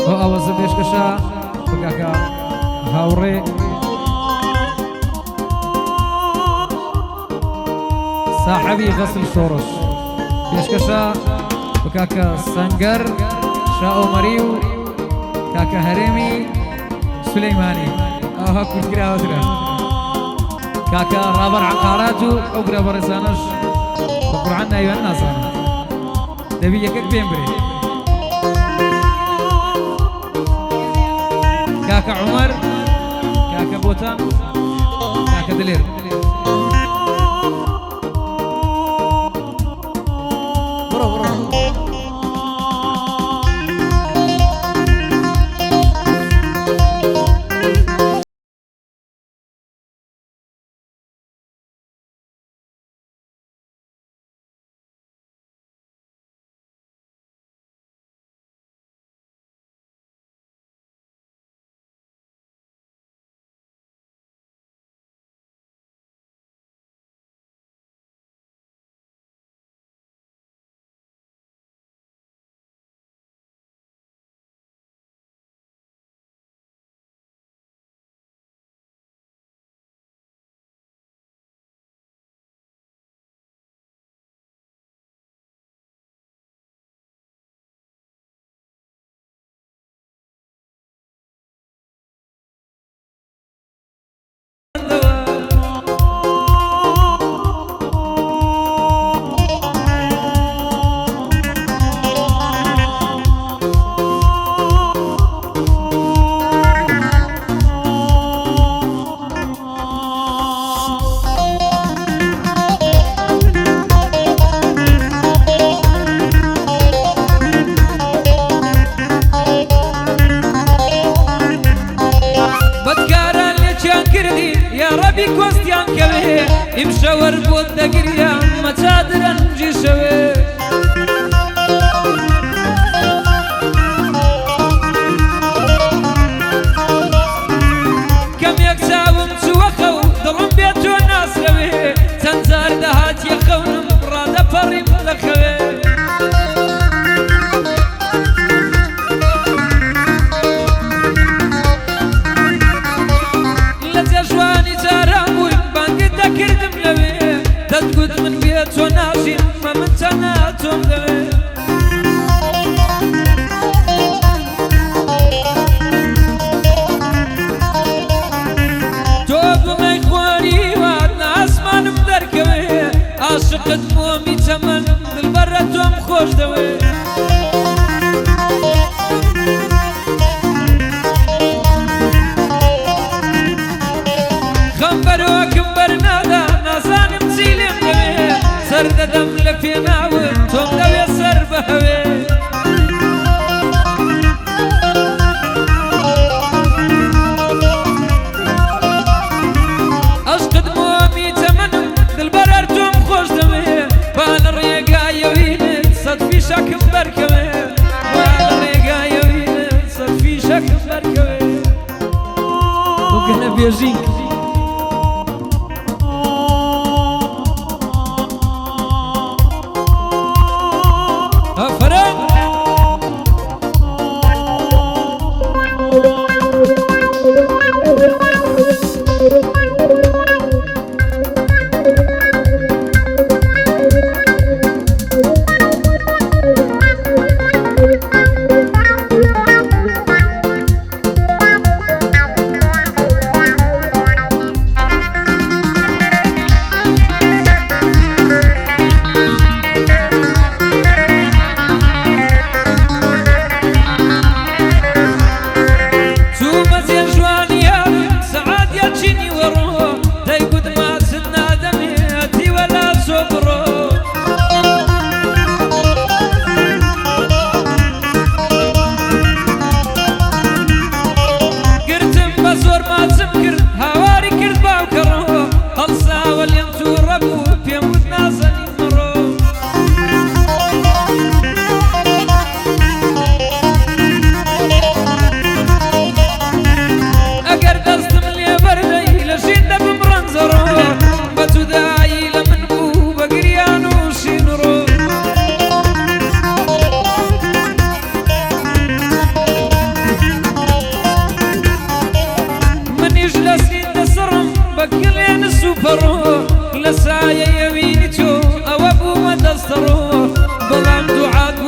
هو أوز بيشكشا بكاكا هاوري صاحبي غسل شورش بيشكشا بكاكا سنجر شاو مريو كاكا هريمي سليماني أوها كل كرا وترا كاكا رابر عقاراتو أقرأ برزانش بقرعنا أيها الناس دبي يكك بيمبري كاكا عمر كاكا بوتان كاكا دلير امشور بود دقريا ما تادرن جيشوي كم يكساوم سوخو ضرم بيتو الناس روي تنزار دهات يخونم برادة فريم لخوي لتجواني تاراموي باندي تكردم لوي تتقود من بيت وناشي ما من تناتهم ذوي توب ما إخواني وعدنا أسمان مدركوي عاشقت مومي تمن بالبرة خوش دوي خنبرو كمبر نادا نازانم تسيلم دوي سرد دم لفي ناوي توم دوي سر بهوي أشقد مومي تمنم دلبرر توم خوش دوي بان الريقا يوينك صد في شك بركوي بان الريقا يوينك صد في شك بركوي وكنا بيجينك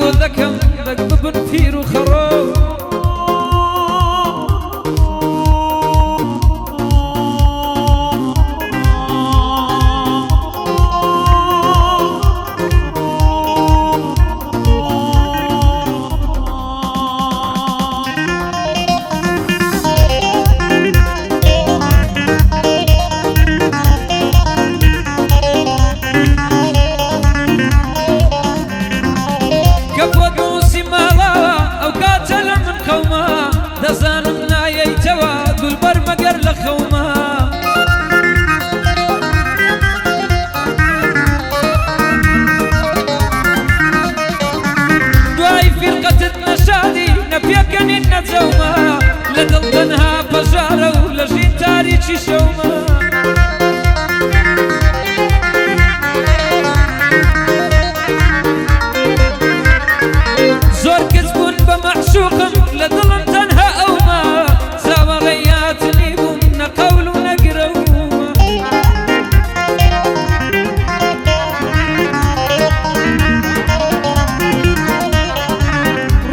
بۆ دەکەم دەک ببن پیر و خەڕۆ دەزانم نایەیتەوە دولبەر مەگەر لە خەوما دوای فیرقەتت نەشادی نەپێکەنین نەجەومە لە دڵ تەنها پەژارە و لە ژین تاریکی شەومە زۆر کەس بوون بە مەحشوقم لە دڵم تەنها ئەومە زاوەڕێیاتنی بووم نەقەول و نەگرەومە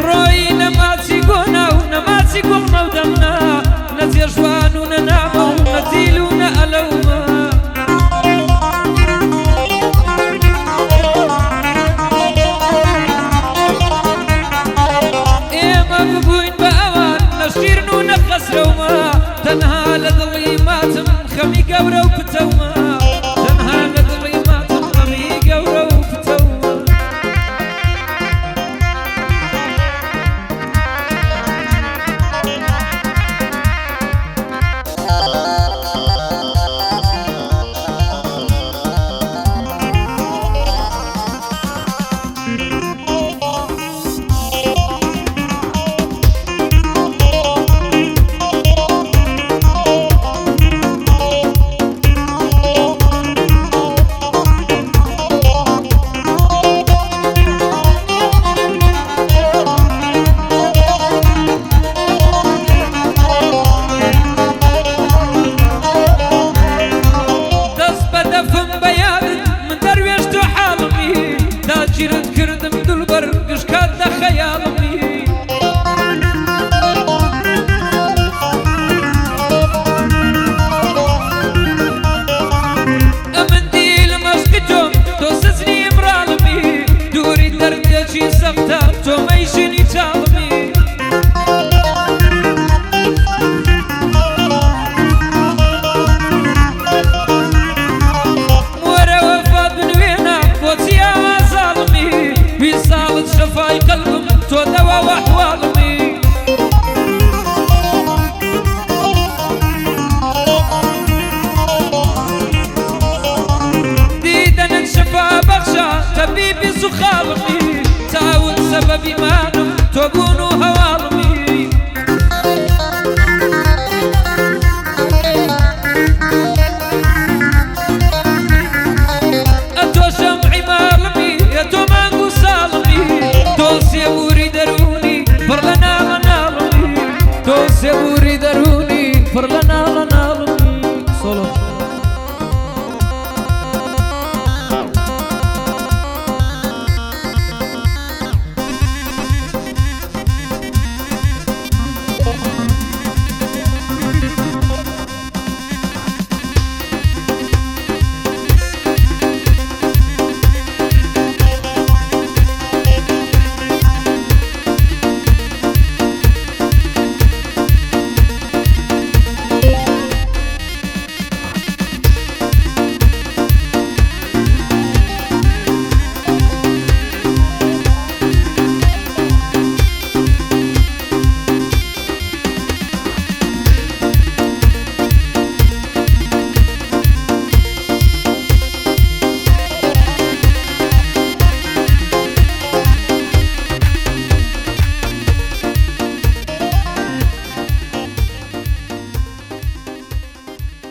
ڕۆی نەماچی گۆنا و نەماچی گوڵمە و دەمنا نەجێژوان و نەنامە و نەتیل و نەئەلەومە شیرن و نەخەسرەومە تەنها لە دڵی ماتم خەمی گەورە و پتەومە تەنها لە دڵی ماتم خەمی گەورە و پتەومە گیرت کردم دولبەر گشکات لە خەیاڵمی ئەمن دیلم عەشقی تۆم تۆ سەزنی ئیمڕاڵمی دووری دەردێکی سەختە تۆ مەیژنی چاڵمی شفای قلبم تۆ دەوا و ئەحواڵمی دیدەنت شەفا بەخشە تەبیبی سوخاڵمی تاون سەبەبی مانم تۆ بوون و